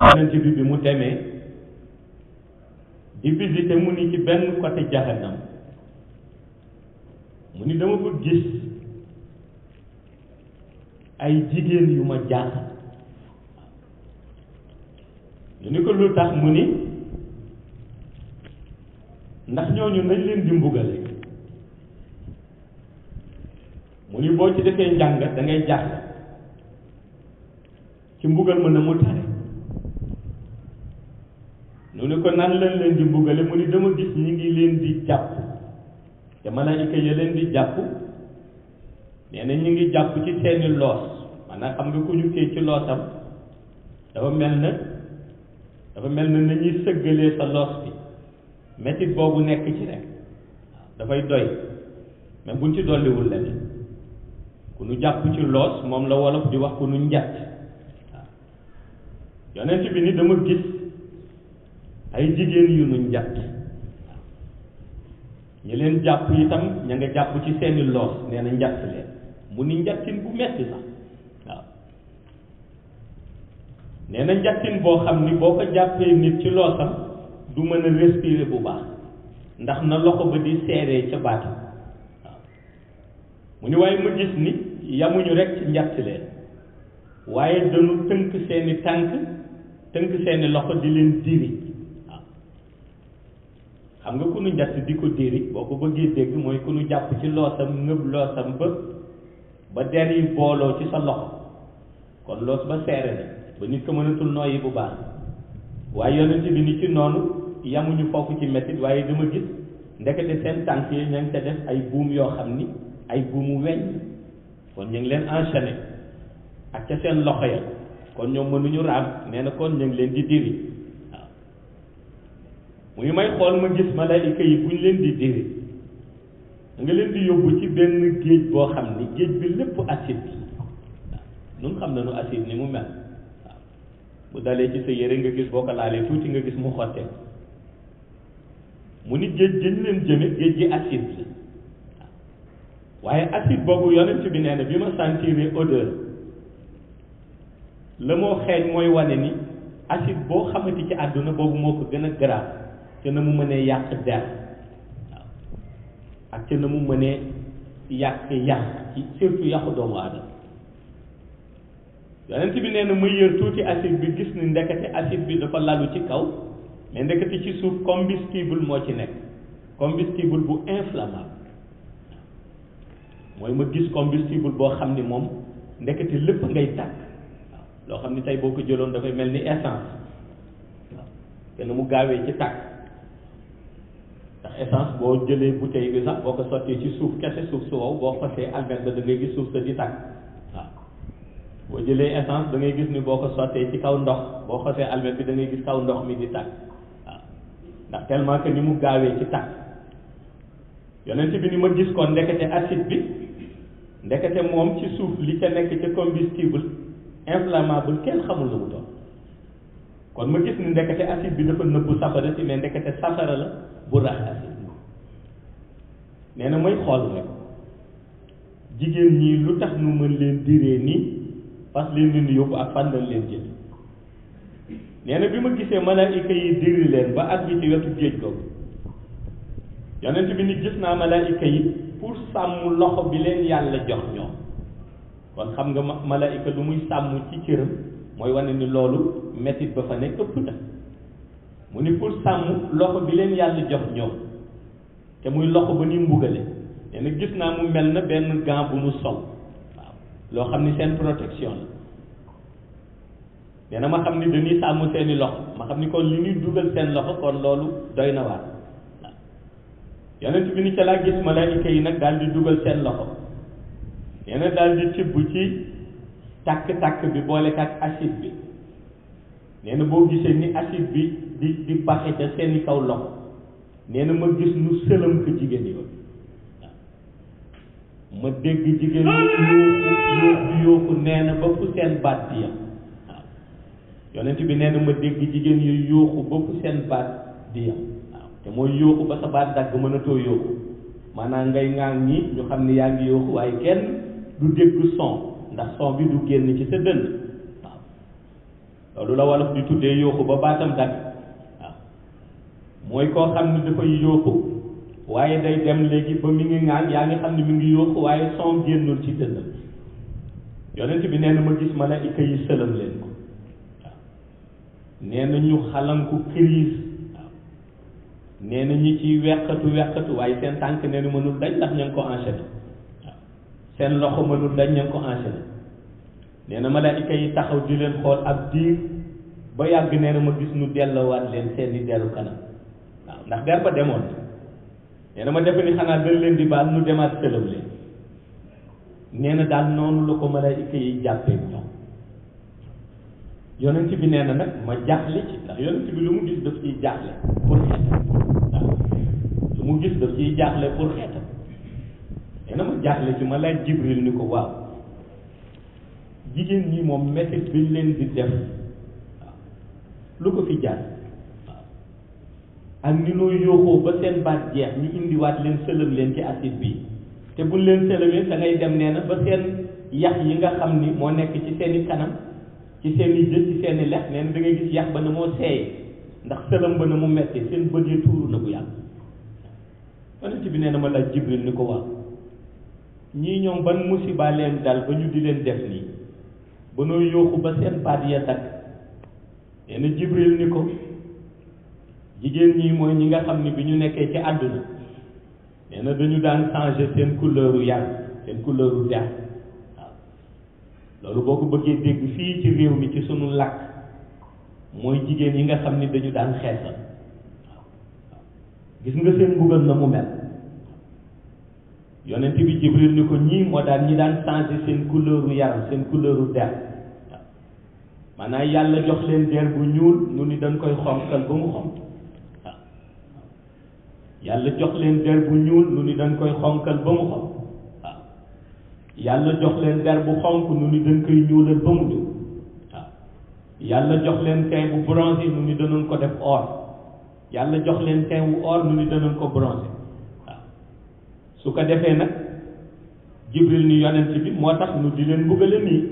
yonent bi mu demee di visité mu ni ci benn côté jahannam mu ni dama fa gis ay jigéen yu ma jaaxal ñu ni ko lu tax mu ni ndax ñooñu nañ leen di mbugale mu ni boo ci defee njàngat da ngay jaaxle ci mbugal ma na mu tare ñu ni ko nan lañ leen di mbugale mu ni dama gis ñi ngi leen di jàpp te malaayika ya leen di jàpp nee na ñu ngi jàpp ci seeni loos maanaam xam nga ku ñu téye ci loosam dafa mel na na ñuy sëggalee sa loos bi metit boobu nekk ci rek dafay doy même buñ ci dolliwul leneen ku nu jàpp ci loos moom la wolof di wax ku nu njatt waaw yonent bi ni dama gis ay jigéen yu nu njatt waaw ñi leen jàpp itam ña nga jàpp ci seeni loos nee na njatt leen mu ni njattin bu metti sax waaw nee na njattin boo xam ni boo ko jàppee nit ci loosam du mën a respirer bu baax ndax na loxo ba di seeree ca baatam waaw mu ni waaye ma gis ni yamuñu rek ci njatt leen waaye dañu tënk seeni tànk tënk seeni loxo di leen diri waaw xam nga ku nu njatt di ko diri boo ko bëggee dégg mooy ku nu jàpp ci loosam ngëb loosam ba der yi booloo ci sa loxo kon loos ba seere na ba nit ko mënatul nooyi bu baax waaye yonent bi ni ci noonu yamuñu foofu ci mettit waaye dama gis ndekete seen tànk yi ña ngi ca def ay buum yoo xam ni ay buumu weñ kon ñu ngi leen enchaîné ak ca seen loxo ya kon ñoom mënuñu raam nee na kon ñu ngi leen di diri waaw muy may xool ma gis malaayika yi bu ñu leen di diri nga leen di yóbbu ci benn géej boo xam ni géej bi lépp acide waaw nun xam nañu acide ni mu mel waaw bu dalee ci sa yére nga gis boo ko laalee tuuti nga gis mu xottee mu ni géej gi ñu leen jëme géej gi acide la waaye acide boobu yonent bi nee na bi ma sentir odeur la moo xeeñ mooy wane ni acide boo xamante ci àdduna boobu moo ko gën a grave te na mu mënee yàq der waaw ak te na mu mënee yàq ci surtout yàqu doomu aadama yonent bi nee na ma yër tuuti acide bi gis ni ndekete acide bi dafa lalu ci kaw mais ndekete ci suuf combustible moo ci nekk combustible bu inflammable mooy ma gis combustible boo xam ni moom ndekete lépp ngay tàkk waaw loo xam ni tey boo ko jëloon dafay mel ni essence waaw te na mu gaawee ci tàkk ndax essence boo jëlee bouteille bi sax boo ko sottee ci suuf kese suuf su wow boo xosee almet ba da ngay gis suuf sa di tàkk waaw boo jëlee essence da ngay gis ni boo ko sottee ci kaw ndox boo xosee almet bi da ngay gis kaw ndox mi di tàkk waaw ndax tellement que ni mu gaawee ci tàkk yonent bi ni ma gis kon ndekete acide bi ndekete moom ci suuf li ca nekk ca combustible inflammable kenn xamul lu mu doon kon ma gis ni ndekete acide bi dafa nëbbu safara si mais ndekete safara la bu rax acide nee na may xool rek jigéen ñi lu tax nu mën leen diree nii fas leen di yóbbu ak fan lañ leen jël nee na bi ma gisee malaayika yi diri leen ba at bi ci wetu géej googu yonent bi ni gis naa malaayika yi pour sàmm loxo bi leen yàlla jox ñoom kon xam nga malaayika lu muy sàmm ci cëram mooy wane ni loolu métit ba fa nekk ëpp na mu ni pour sàmm loxo bi leen yàlla jox ñoom te muy loxo ba ni mbugale nee na gis naa mu mel na benn gant bu mu sol waaw loo xam ni seen protection la nee na ma xam ni dañuy sàmm seeni loxo ma xam ni kon li ñuy dugal seen loxo kon loolu doy na waar waaw yonent bi ni ca laa gis malaayika yi nag daal di dugal seen loxo nee na daal di tibb ci tàkk-tàkk bi boole ak acide bi nee na boo gisee ni acide bi di baxe ca seeni kaw loxo nee na ma gis nu sëlam ko jigéen yi waaw ma dégg jigéen ñi yooxu nee na ba fu seen baat di yam waaw yonent bi nee na ma dégg jigéen yi yooxu ba fu seen baat di yam waaw te mooy yooxu ba sa baat dagg mënatoo yooxu maanaam ngay ŋaang ñi ñu xam ni yaa ngi yooxu waaye kenn du dégg son ndax son bi du génn ci sa dënn waaw loolu la wolof di tuddee yooxu ba baatam dagg waaw mooy koo xam ne dafay yooxu waaye day dem léegi ba mi ngi ŋaan yaa ngi xam ne mi ngi yooxu waaye son génnul ci dënnam yonent bi nee na ma gis malaayika yi sëlam leen ko waaw nee na ñu xalanku crise waaw nee na ñi ci weqatu waaye seen tànk nee na mënul dañ ndax ña ngi ko enchaîné waaw seen loxo mënul dañ ña ngi ko enchaîné nee na malaayika yi taxaw di leen xool ab diir ba yàgg nee na ma gis nu delloowaat leen seeni dellu kanam waaw ndax der ba demoon nee na ma defe ni xanaa dañ leen di baal nu demaat sëlam leen nee na daal noonu la ko malaayika yi jàppee ñoom yonent bi nee na nag ma jaaxle ci ndax yonent bi lu mu gis daf ciy jaaxle pour xeetam waaw lu mu gis daf ciy jaaxle pour xeetam nee na ma jaaxle ci ma laaj Jibril ni ko waaw jigéen ñi moom métit bi leen di def waaw lu ko fi jaar waaw ak ni noo yooxoo ba seen baat jeex ñu indiwaat leen sëlëm leen ci acide bi te buñ leen sëlëmee da ngay dem nee na ba seen yax yi nga xam ni moo nekk ci seeni kanam ci seeni jë ci seeni lex nee na da ngay gis yax ba na moo seeyee ndax sëlëm ba na mu metti seen bët yi tuuru na bu yàgg yonent bi nee na ma laaj Jibril ni ko waaw ñii ñoom ban musiba leen dal ba ñu di leen def nii ba noo yooxu ba seen baat ya dakk nee na Jibril ni ko jigéen ñi mooy ñi nga xam ni bi ñu nekkee ci àdduna nee na dañu daan changer seen couleuru yaram seen couleuru der waaw loolu boo ko bëggee dégg fii ci réew mi ci sunu làkk mooy jigéen yi nga xam ni dañu daan xeesal waaw gis nga seen mbugal na mu mel yonent bi Jibril ni ko ñii moo daan ñi daan changer seen couleuru yaram seen couleuru der waaw maanaam yàlla jox leen der bu ñuul nu ni dañ koy xonkal ba mu xonk yàlla jox leen der bu ñuul nu ni dañ koy xonkal ba mu xonk waaw yàlla jox leen der bu xonk nu ni dañ koy ñuulal ba mu ñuul waaw yàlla jox leen teint bu bronzé nu ni danañ ko def or yàlla jox leen teint wu or nu ni danañ ko bronzé waaw su ko defee nag Jibril ni yonent bi moo tax nu di leen mbugale nii